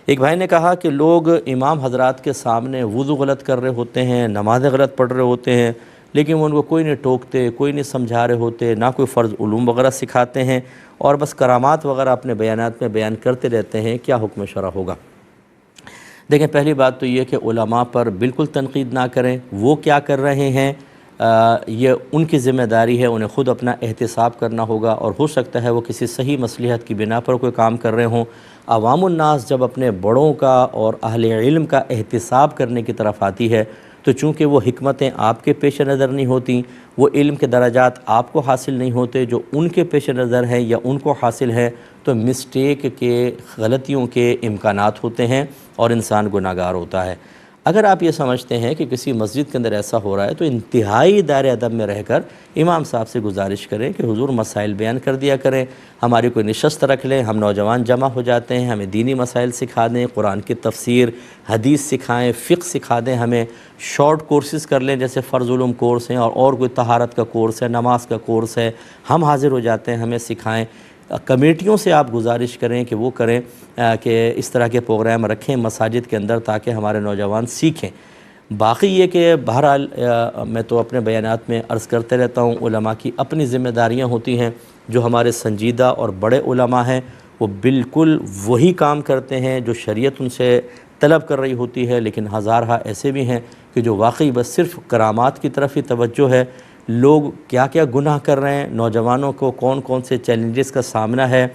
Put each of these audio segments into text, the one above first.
ایک بھائی نے کہا کہ لوگ امام حضرات کے سامنے وضو غلط کر رہے ہوتے ہیں، نمازیں غلط پڑھ رہے ہوتے ہیں، لیکن وہ ان کو کوئی نہیں ٹوکتے، کوئی نہیں سمجھا رہے ہوتے، نہ کوئی فرض علوم وغیرہ سکھاتے ہیں، اور بس کرامات وغیرہ اپنے بیانات میں بیان کرتے رہتے ہیں، کیا حکم شرع ہوگا؟ دیکھیں، پہلی بات تو یہ کہ علماء پر بالکل تنقید نہ کریں، وہ کیا کر رہے ہیں یہ ان کی ذمہ داری ہے، انہیں خود اپنا احتساب کرنا ہوگا، اور ہو سکتا ہے وہ کسی صحیح مصلحت کی بنا پر کوئی کام کر رہے ہوں۔ عوام الناس جب اپنے بڑوں کا اور اہل علم کا احتساب کرنے کی طرف آتی ہے تو چونکہ وہ حکمتیں آپ کے پیش نظر نہیں ہوتیں، وہ علم کے درجات آپ کو حاصل نہیں ہوتے جو ان کے پیش نظر ہیں یا ان کو حاصل ہے، تو مسٹیک کے، غلطیوں کے امکانات ہوتے ہیں اور انسان گناہ گار ہوتا ہے۔ اگر آپ یہ سمجھتے ہیں کہ کسی مسجد کے اندر ایسا ہو رہا ہے تو انتہائی دائرہ ادب میں رہ کر امام صاحب سے گزارش کریں کہ حضور مسائل بیان کر دیا کریں، ہماری کوئی نشست رکھ لیں، ہم نوجوان جمع ہو جاتے ہیں، ہمیں دینی مسائل سکھا دیں، قرآن کی تفسیر، حدیث سکھائیں، فقہ سکھا دیں، ہمیں شارٹ کورسز کر لیں جیسے فرض علوم کورس ہیں، اور کوئی طہارت کا کورس ہے، نماز کا کورس ہے، ہم حاضر ہو جاتے ہیں، ہمیں سکھائیں۔ کمیٹیوں سے آپ گزارش کریں کہ وہ کریں کہ اس طرح کے پروگرام رکھیں مساجد کے اندر تاکہ ہمارے نوجوان سیکھیں۔ باقی یہ کہ بہرحال میں تو اپنے بیانات میں عرض کرتے رہتا ہوں، علماء کی اپنی ذمہ داریاں ہوتی ہیں، جو ہمارے سنجیدہ اور بڑے علماء ہیں وہ بالکل وہی کام کرتے ہیں جو شریعت ان سے طلب کر رہی ہوتی ہے، لیکن ہزارہا ایسے بھی ہیں کہ جو واقعی بس صرف کرامات کی طرف ہی توجہ ہے۔ لوگ کیا کیا گناہ کر رہے ہیں، نوجوانوں کو کون کون سے چیلنجز کا سامنا ہے،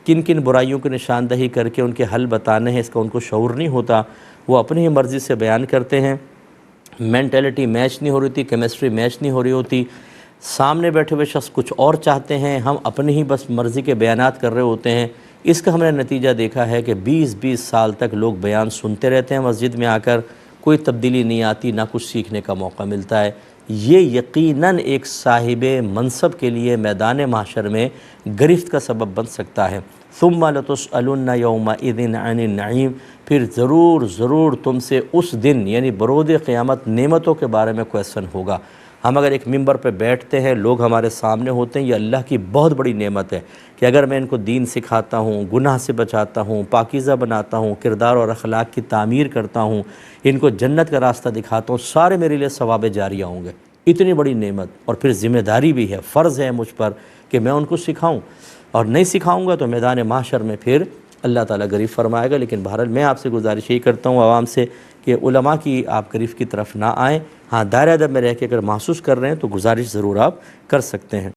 کن کن برائیوں کی نشاندہی کر کے ان کے حل بتانے ہیں، اس کا ان کو شعور نہیں ہوتا، وہ اپنی ہی مرضی سے بیان کرتے ہیں۔ مینٹیلٹی میچ نہیں ہو رہی ہوتی، کیمسٹری میچ نہیں ہو رہی ہوتی، سامنے بیٹھے ہوئے شخص کچھ اور چاہتے ہیں، ہم اپنی ہی بس مرضی کے بیانات کر رہے ہوتے ہیں۔ اس کا ہم نے نتیجہ دیکھا ہے کہ 20 سال تک لوگ بیان سنتے رہتے ہیں مسجد میں آ کر، کوئی تبدیلی نہیں آتی، نہ کچھ سیکھنے کا موقع ملتا ہے۔ یہ یقیناً ایک صاحب منصب کے لیے میدان محشر میں گرفت کا سبب بن سکتا ہے۔ ثم لتسألن یومئذ عن النعیم، پھر ضرور تم سے اس دن یعنی برود قیامت نعمتوں کے بارے میں کویسچن ہوگا۔ ہم اگر ایک ممبر پہ بیٹھتے ہیں، لوگ ہمارے سامنے ہوتے ہیں، یہ اللہ کی بہت بڑی نعمت ہے کہ اگر میں ان کو دین سکھاتا ہوں، گناہ سے بچاتا ہوں، پاکیزہ بناتا ہوں، کردار اور اخلاق کی تعمیر کرتا ہوں، ان کو جنت کا راستہ دکھاتا ہوں، سارے میرے لیے ثواب جاریہ ہوں گے۔ اتنی بڑی نعمت، اور پھر ذمہ داری بھی ہے، فرض ہے مجھ پر کہ میں ان کو سکھاؤں، اور نہیں سکھاؤں گا تو میدان محشر میں پھر اللہ تعالیٰ گریف فرمائے گا۔ لیکن بہرحال میں آپ سے گزارش یہی کرتا ہوں عوام سے کہ علماء کی آپ گریف کی طرف نہ آئیں۔ ہاں، دائرہ ادب میں رہ کے اگر محسوس کر رہے ہیں تو گزارش ضرور آپ کر سکتے ہیں۔